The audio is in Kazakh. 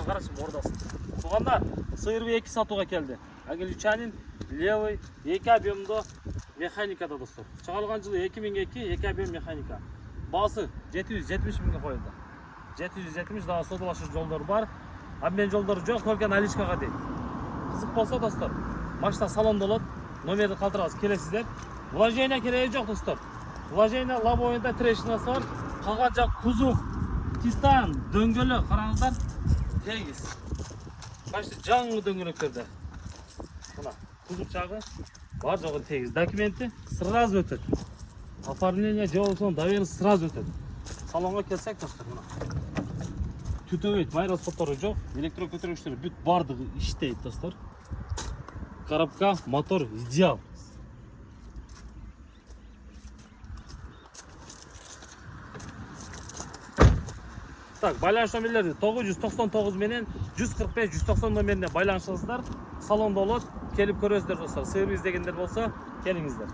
қарашы мордасы. Туғандар, сиырды 2 сатуға келді. Агилючанин левый 2 объемды механикада достар. Шығарылған жылы 2002 2 объем механика. Басы 770 мыңға қойылды. 770 daha саудалашы жолдар бар. Обмен жолдары жоқ, только наличкаға дейін. Қызық болса достар, машина салонда болады. Номерді қалтырасыз келесіздер. Вложение керегі жоқ достар. Вложение лобовойында трещинасы бар. Қалған жақ кузов, титан, дөңгелек қараңыздар. Тегіс. Машина жаңғы дөңгелектерде. Мына кузов жағы бар жоғы тегіс. Документі сразу өтеді. Оформление жолы доверенность сразу өтеді. Салонға келсек достар, мына. Түтөгейді, майра соттары жоқ. Электро көтергіштері бүт бардығы іштейді достар. Коробка, мотор идеал. Так, байланыш номерлері 999 менен 145-190 номеріне байланышыңыздар. Салонда болады, келіп көресіздер достар. Сиыр іздегендер болса, келіңіздер.